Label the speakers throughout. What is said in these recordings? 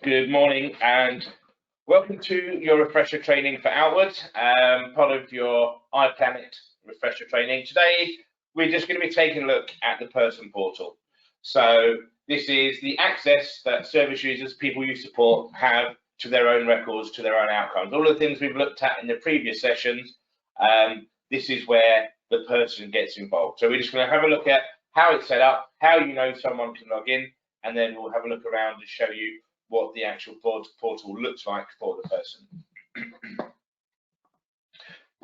Speaker 1: Good morning and welcome to your refresher training for Outward, part of your iplanit refresher training. Today, we're just going to be taking a look at the person portal. So this is the access that service users, people you support, have to their own records, to their own outcomes. All of the things we've looked at in the previous sessions, this is where the person gets involved. So we're just going to have a look at how it's set up, how you know someone can log in, and then we'll have a look around and show you what the actual portal looks like for the person.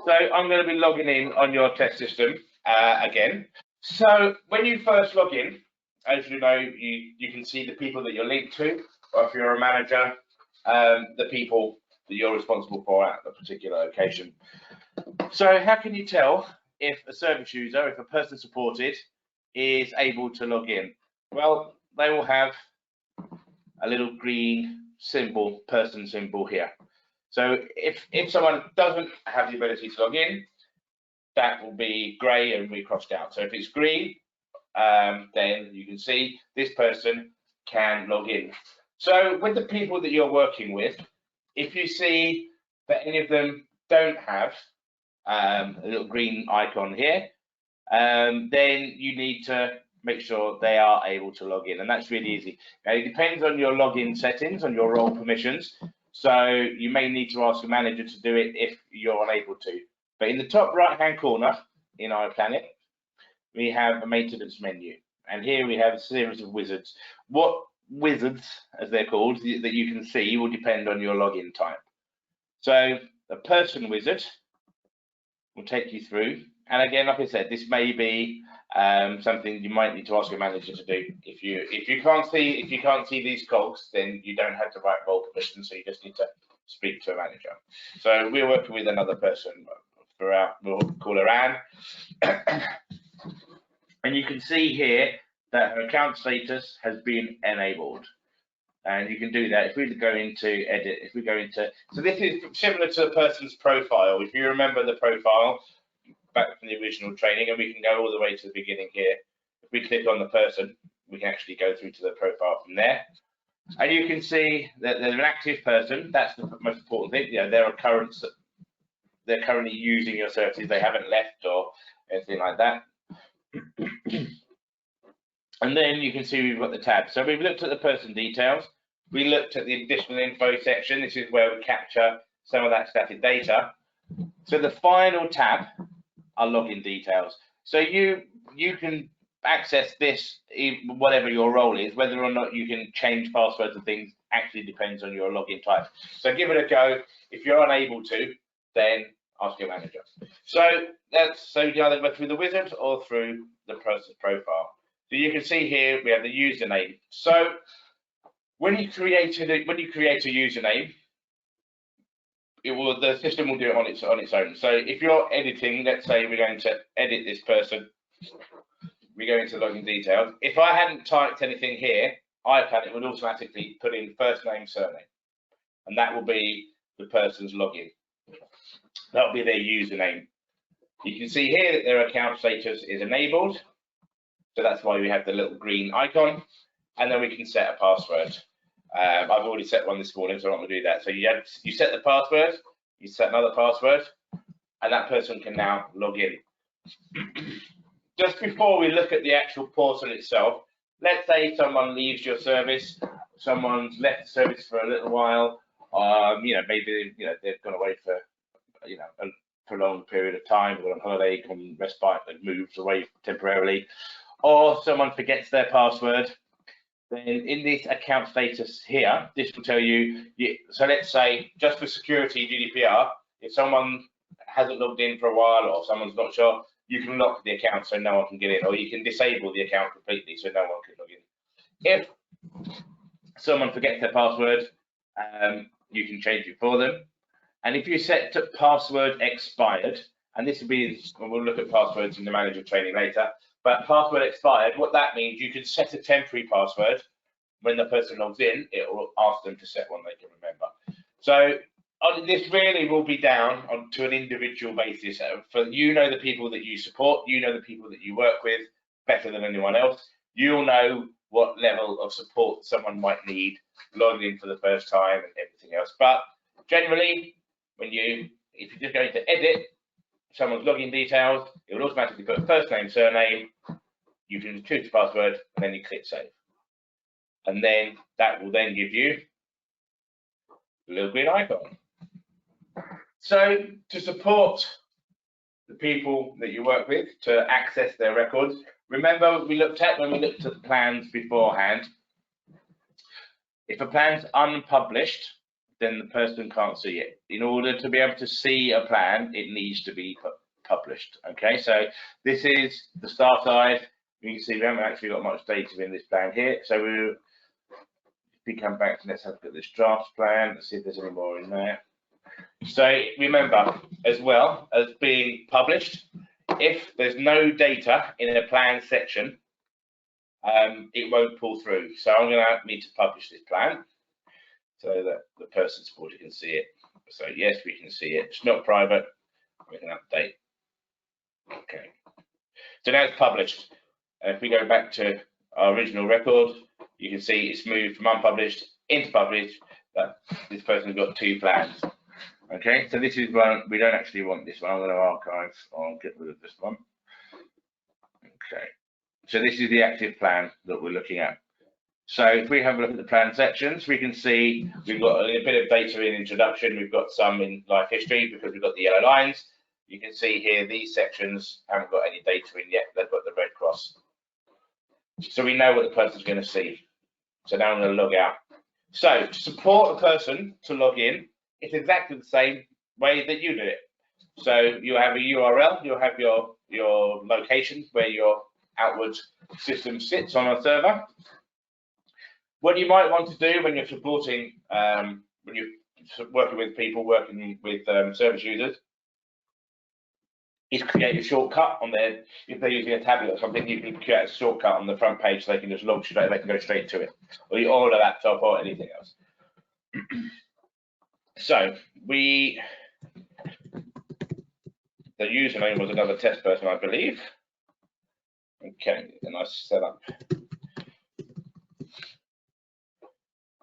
Speaker 1: So I'm going to be logging in on your test system again. So when you first log in, as you know, you can see the people that you're linked to, or if you're a manager, the people that you're responsible for at the particular location. So how can you tell if a service user, if a person supported, is able to log in? Well, they will have a little green symbol, person symbol here. So if someone doesn't have the ability to log in, that will be grey and be crossed out. So if it's green, then you can see this person can log in. So with the people that you're working with, if you see that any of them don't have a little green icon here, then you need to make sure they are able to log in, and that's really easy. Now, it depends on your login settings, on your role permissions, so you may need to ask a manager to do it if you're unable to. But in the top right hand corner in iplanit, we have a maintenance menu, and here we have a series of wizards. What wizards, as they're called, that you can see will depend on your login type. So the person wizard will take you through, and again, like I said, this may be something you might need to ask your manager to do. If you can't see these cogs, then you don't have the right role permission, so you just need to speak to a manager. So we're working with another person throughout. We'll call her Anne, and you can see here that her account status has been enabled. And you can do that if we go into edit. If we go into, so this is similar to the person's profile. If you remember the profile back from the original training, and we can go all the way to the beginning here. If we click on the person, we can actually go through to the profile from there. And you can see that there's an active person. That's the most important thing. You know, they're currently using your services. They haven't left or anything like that. And then you can see we've got the tab. So we've looked at the person details. We looked at the additional info section. This is where we capture some of that static data. So the final tab are login details. So you can access this, whatever your role is, whether or not you can change passwords and things actually depends on your login type. So give it a go. If you're unable to, then ask your manager. So you either go through the wizard or through the person's profile. So you can see here we have the username. So when you create a username, the system will do it on its own. So if you're editing, let's say we're going to edit this person, we go into login details. If I hadn't typed anything here, iplanit would automatically put in first name, surname, and that will be the person's login. That will be their username. You can see here that their account status is enabled. So that's why we have the little green icon, and then we can set a password. I've already set one this morning, so I'm not going to do that. So you set the password, you set another password, and that person can now log in. Just before we look at the actual portal itself, let's say someone leaves your service, someone's left the service for a little while, maybe they've gone away for a prolonged period of time, or on holiday, on respite, they've moved away temporarily, or someone forgets their password. Then in this account status here, this will tell you, so let's say just for security GDPR, if someone hasn't logged in for a while or someone's not sure, you can lock the account so no one can get in, or you can disable the account completely so no one can log in. If someone forgets their password, you can change it for them. And if you set to password expired, and this will be, we'll look at passwords in the manager training later, but password expired, what that means, you can set a temporary password. When the person logs in, it will ask them to set one they can remember. So this really will be down to an individual basis. For the people that you support, the people that you work with better than anyone else. You'll know what level of support someone might need logging in for the first time and everything else. But generally, if you're just going to edit someone's login details, it will automatically put first name, surname. You can choose the password and then you click save. And then that will then give you a little green icon. So to support the people that you work with to access their records, remember when we looked at the plans beforehand, if a plan's unpublished, then the person can't see it. In order to be able to see a plan, it needs to be published. Okay, so this is the start side. You can see we haven't actually got much data in this plan here. So if we come back, let's have a look at this draft plan. Let's see if there's any more in there. So remember, as well as being published, if there's no data in a plan section, it won't pull through. So I'm going to need to publish this plan so that the person supported can see it. So yes, we can see it. It's not private. We can update. Okay. So now it's published. If we go back to our original record, you can see it's moved from unpublished into published. That this person's got 2 plans. Okay, so this is one, we don't actually want this one. I'm going to archive, I'll get rid of this one. Okay, so this is the active plan that we're looking at. So if we have a look at the plan sections, we can see we've got a bit of data in introduction, we've got some in life history because we've got the yellow lines. You can see here these sections haven't got any data in yet, they've got the red cross. So we know what the person's going to see. So now I'm going to log out. So to support a person to log in, it's exactly the same way that you do it. So you have a URL, you'll have your location where your outward system sits on a server. What you might want to do when you're supporting, when you're working with people, working with service users, is create a shortcut on their, if they're using a tablet or something, you can create a shortcut on the front page so they can just log straight, they can go straight to it, or you order a laptop or anything else. So the username was another test person, I believe. Okay, a nice setup.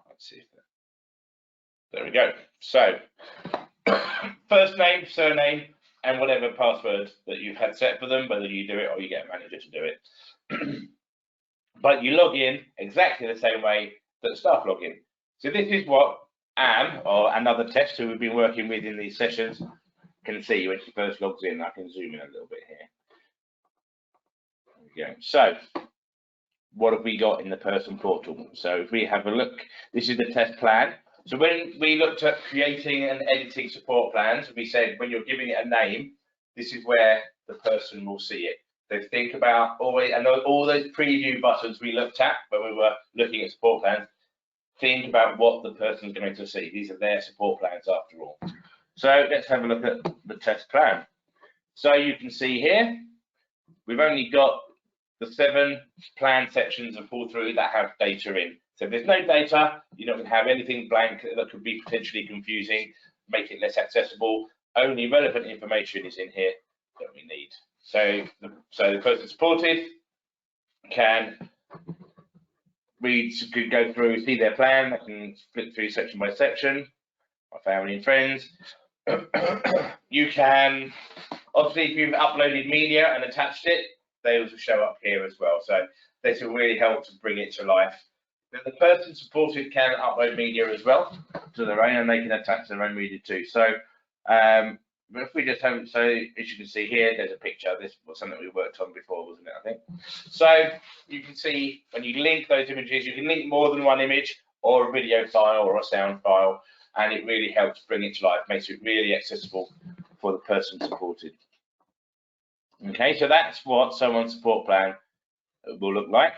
Speaker 1: Let's see if there we go. So first name, surname, and whatever password that you've had set for them, whether you do it or you get a manager to do it. But you log in exactly the same way that staff log in. So this is what Anne, or another test who we've been working with in these sessions, can see when she first logs in. I can zoom in a little bit here. There we go. So what have we got in the person portal? So if we have a look, this is the test plan. So when we looked at creating and editing support plans, we said when you're giving it a name, this is where the person will see it. So think about always, and all those preview buttons we looked at when we were looking at support plans, think about what the person's going to see. These are their support plans after all. So let's have a look at the test plan. So you can see here, we've only got the 7 plan sections and pull through that have data in. So if there's no data, you're not going to have anything blank that could be potentially confusing, make it less accessible. Only relevant information is in here that we need. So the person supported can could go through, see their plan. They can flip through section by section. My family and friends. You can, obviously, if you've uploaded media and attached it, they also show up here as well. So this will really help to bring it to life. The person supported can upload media as well to their own, and they can attach their own media too. So if we just have, so as you can see here, there's a picture. This was something we worked on before, wasn't it? I think. So you can see when you link those images, you can link more than one image or a video file or a sound file, and it really helps bring it to life, makes it really accessible for the person supported. Okay, so that's what someone's support plan will look like.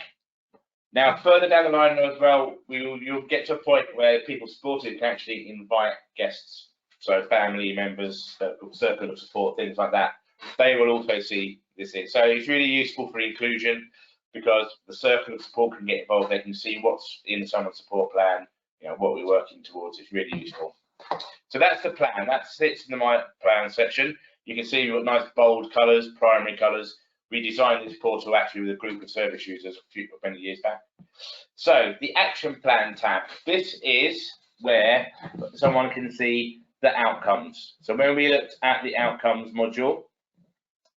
Speaker 1: Now, further down the line as well, you'll get to a point where people supported can actually invite guests. So family members, circle of support, things like that. They will also see this. So it's really useful for inclusion because the circle of support can get involved. They can see what's in someone's support plan, you know, what we're working towards. It's really useful. So that's the plan. That sits in the My Plan section. You can see we've got nice bold colours, primary colours. We designed this portal actually with a group of service users many years back. So the action plan tab, this is where someone can see the outcomes. So when we looked at the outcomes module,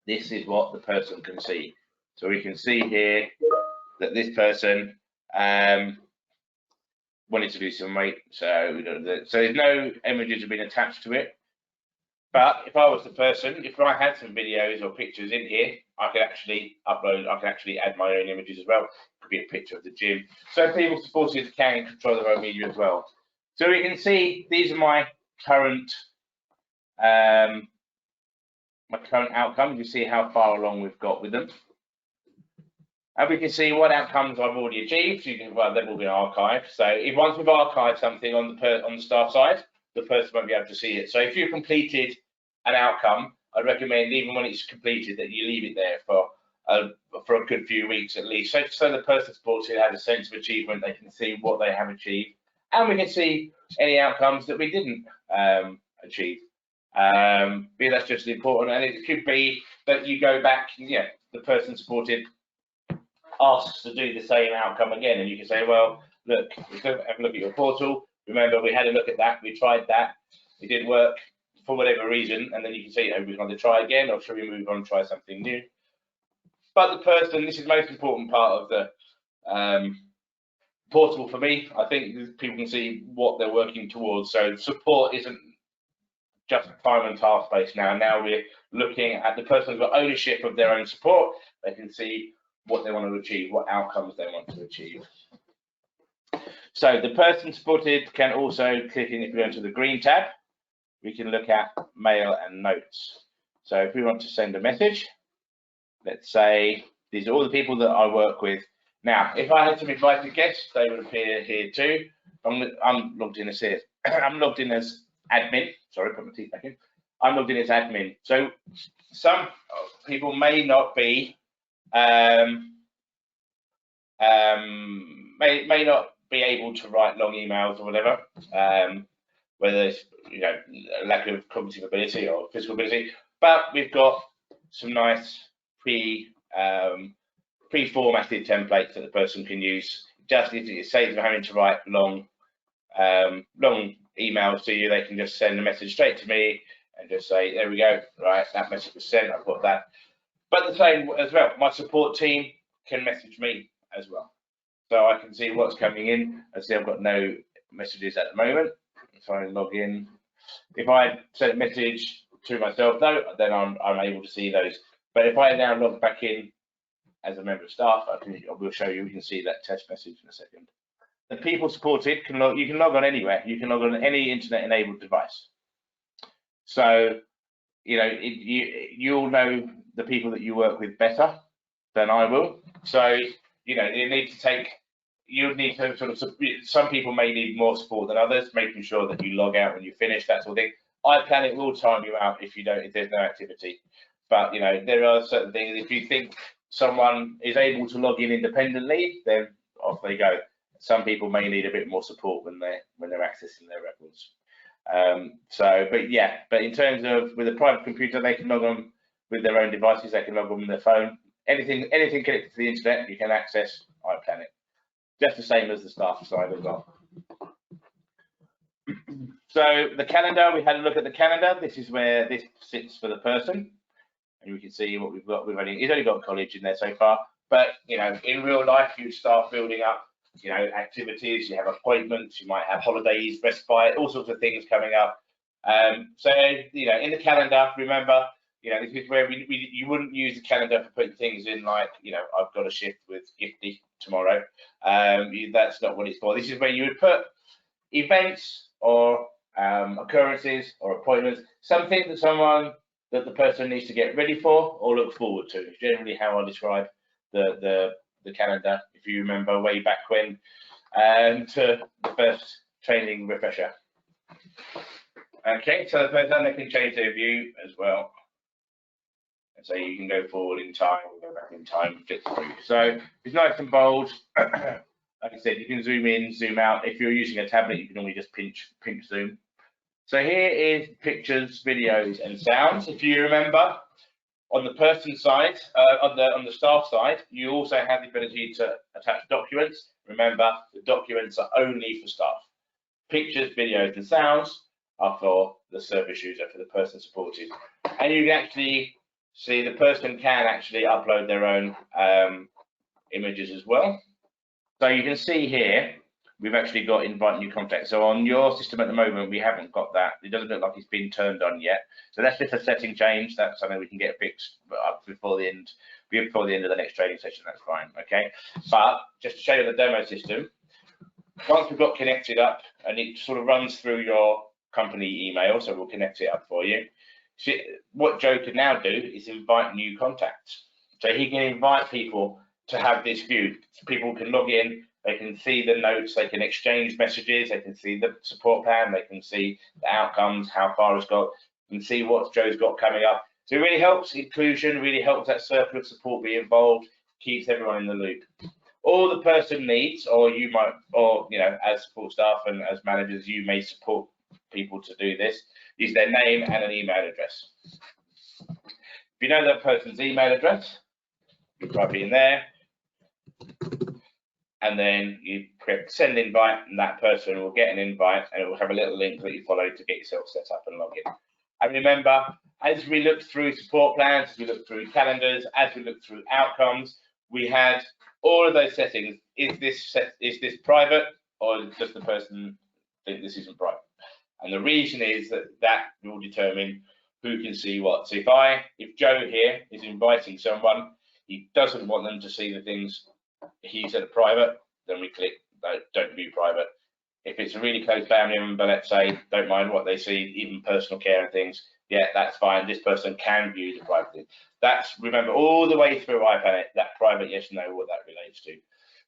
Speaker 1: this is what the person can see. So we can see here that this person wanted to lose some weight. So there's no images have been attached to it. But if I was the person, if I had some videos or pictures in here, I could actually upload, I can actually add my own images as well. It could be a picture of the gym. So people supported can control their own media as well. So we can see these are my current outcomes. You see how far along we've got with them. And we can see what outcomes I've already achieved. So you can, well, they've all been archived. So if once we've archived something on the staff side, the person won't be able to see it. So if you completed an outcome, I'd recommend even when it's completed that you leave it there for a good few weeks at least. So the person supported has a sense of achievement. They can see what they have achieved, and we can see any outcomes that we didn't achieve. That's just important, and it could be that you go back. Yeah, the person supported asks to do the same outcome again, and you can say, well, look, have a look at your portal. Remember, we had a look at that, we tried that, it didn't work for whatever reason, and then you can say, are we going to try again, or should we move on and try something new? But the person, this is the most important part of the portal for me. I think people can see what they're working towards. So support isn't just time and task based now. Now we're looking at the person who's got ownership of their own support. They can see what they want to achieve, what outcomes they want to achieve. So the person supported can also click in, if we go into the green tab, we can look at mail and notes. So if we want to send a message, let's say these are all the people that I work with. Now, if I had some invited guests, they would appear here too. I'm logged in as here. I'm logged in as admin. Sorry, put my teeth back in. I'm logged in as admin. So some people may not be may not be able to write long emails or whatever, whether it's lack of cognitive ability or physical ability. But we've got some nice pre-formatted templates that the person can use. Just if it saves them having to write long emails to you, they can just send a message straight to me and just say, there we go, right, that message was sent, I've got that. But the same as well, my support team can message me as well. So I can see what's coming in. I see I've got no messages at the moment. So I log in. If I send a message to myself though, then I'm able to see those. But if I now log back in as a member of staff, I will show you. You can see that test message in a second. The people supported you can log on anywhere. You can log on any internet-enabled device. So you'll know the people that you work with better than I will. So you need to sort of, some people may need more support than others, making sure that you log out when you finish, that sort of thing. iplanit will time you out if there's no activity. But there are certain things, if you think someone is able to log in independently, then off they go. Some people may need a bit more support when they're accessing their records. But in terms of with a private computer, they can log on with their own devices, they can log on with their phone. Anything connected to the internet, you can access iplanit. Just the same as the staff side as well. So the calendar, we had a look at the calendar. This is where this sits for the person. And we can see what we've got. He's only got college in there so far. But in real life, you start building up activities, you have appointments, you might have holidays, respite, all sorts of things coming up. In the calendar, remember, this is where you wouldn't use the calendar for putting things in like, I've got a shift with Gifty tomorrow. That's not what it's for. This is where you would put events or occurrences or appointments, something that the person needs to get ready for or look forward to. It's generally how I describe the calendar, if you remember way back when, to the first training refresher. Okay, so the person, they can change their view as well. And so you can go forward in time, go back in time, flip through. So it's nice and bold. Like I said, you can zoom in, zoom out. If you're using a tablet, you can only just pinch zoom. So here is pictures, videos, and sounds. If you remember, On the person side, on the staff side, you also have the ability to attach documents. Remember, the documents are only for staff. Pictures, videos, and sounds are for the service user, for the person supported. And you can actually see the person can actually upload their own images as well. So you can see here, we've actually got invite new contacts. So on your system at the moment, we haven't got that. It doesn't look like it's been turned on yet. So that's just a setting change. That's something we can get fixed before the end of the next training session. That's fine, okay? But just to show you the demo system, once we've got connected up, and it sort of runs through your company email, so we'll connect it up for you. So what Joe can now do is invite new contacts. So he can invite people to have this view. People can log in, they can see the notes, they can exchange messages, they can see the support plan, they can see the outcomes, how far it's got, and see what Joe's got coming up. So it really helps inclusion, really helps that circle of support be involved, keeps everyone in the loop. All the person needs, or you might, or you know, as support staff and as managers, you may support people to do this, is their name and an email address. If you know that person's email address, you type it in there, and then you click send invite, and that person will get an invite, and it will have a little link that you follow to get yourself set up and log in. And remember, as we look through support plans, as we look through calendars, as we look through outcomes, we had all of those settings. Is this private, or does the person think this isn't private? And the reason is that will determine who can see what. So if Joe here is inviting someone, he doesn't want them to see the things he said are private, then we click don't view private. If it's a really close family member, let's say, don't mind what they see, even personal care and things, yeah, that's fine. This person can view the private thing. That's, remember, all the way through iplanit, that private yes, no, what that relates to.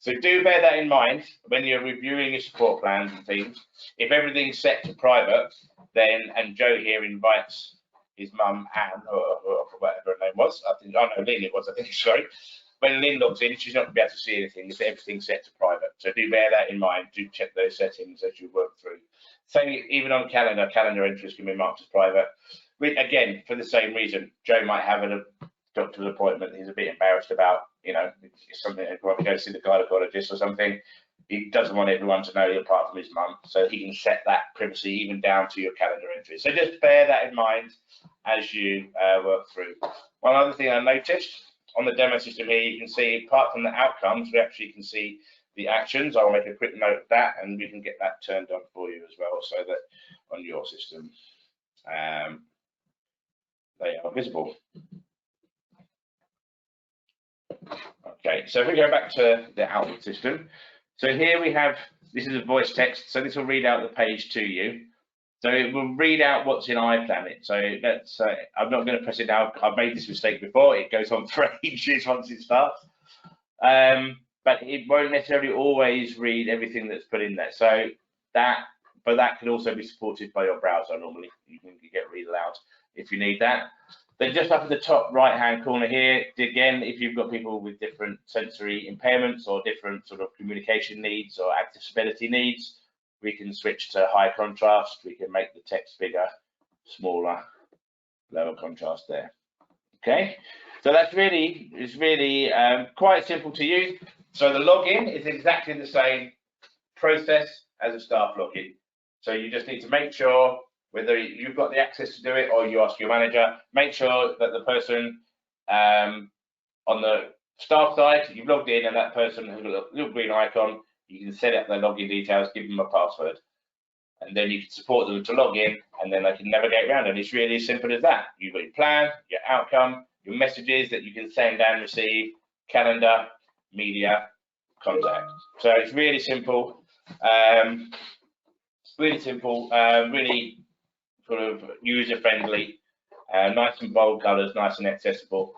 Speaker 1: So do bear that in mind when you're reviewing your support plans and things. If everything's set to private, then, and Joe here invites his mum, Anne, or whatever her name was, I think, oh no, Lynn it was, I think, sorry. When Lynn logs in, she's not going to be able to see anything if everything's set to private. So do bear that in mind. Do check those settings as you work through. Same even on calendar entries can be marked as private. Again, for the same reason, Joe might have a doctor's appointment he's a bit embarrassed about, you know, it's something to go to see the gynecologist or something. He doesn't want everyone to know apart from his mum, so he can set that privacy even down to your calendar entries. So just bear that in mind as you work through. One other thing I noticed on the demo system here, you can see apart from the outcomes, we actually can see the actions. I'll make a quick note of that, and we can get that turned on for you as well, so that on your system they are visible. Okay, so if we go back to the Outlook system, so here we have, this is a voice text, so this will read out the page to you. So it will read out what's in iplanit. So that's, I'm not going to press it now. I've made this mistake before. It goes on for ages once it starts. But it won't necessarily always read everything that's put in there. So but that can also be supported by your browser normally. You can get read aloud if you need that. Then just up at the top right-hand corner here, again, if you've got people with different sensory impairments or different sort of communication needs or accessibility needs, we can switch to high contrast. We can make the text bigger, smaller, lower contrast there. Okay, so that's really, it's really quite simple to use. So the login is exactly the same process as a staff login. So you just need to make sure whether you've got the access to do it or you ask your manager, make sure that the person on the staff side, you've logged in and that person has got a little green icon. You can set up their login details, give them a password, and then you can support them to log in, and then they can navigate around. And it's really as simple as that. You've got your plan, your outcome, your messages that you can send and receive, calendar, media, contact. So it's really simple, really sort of user-friendly, nice and bold colours, nice and accessible.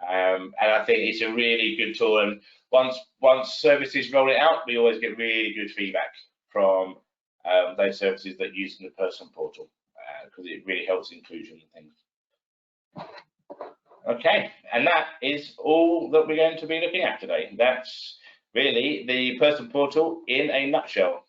Speaker 1: And I think it's a really good tool, and once services roll it out, we always get really good feedback from those services that use the person portal, because it really helps inclusion and things. Okay, and that is all that we're going to be looking at today. That's really the person portal in a nutshell.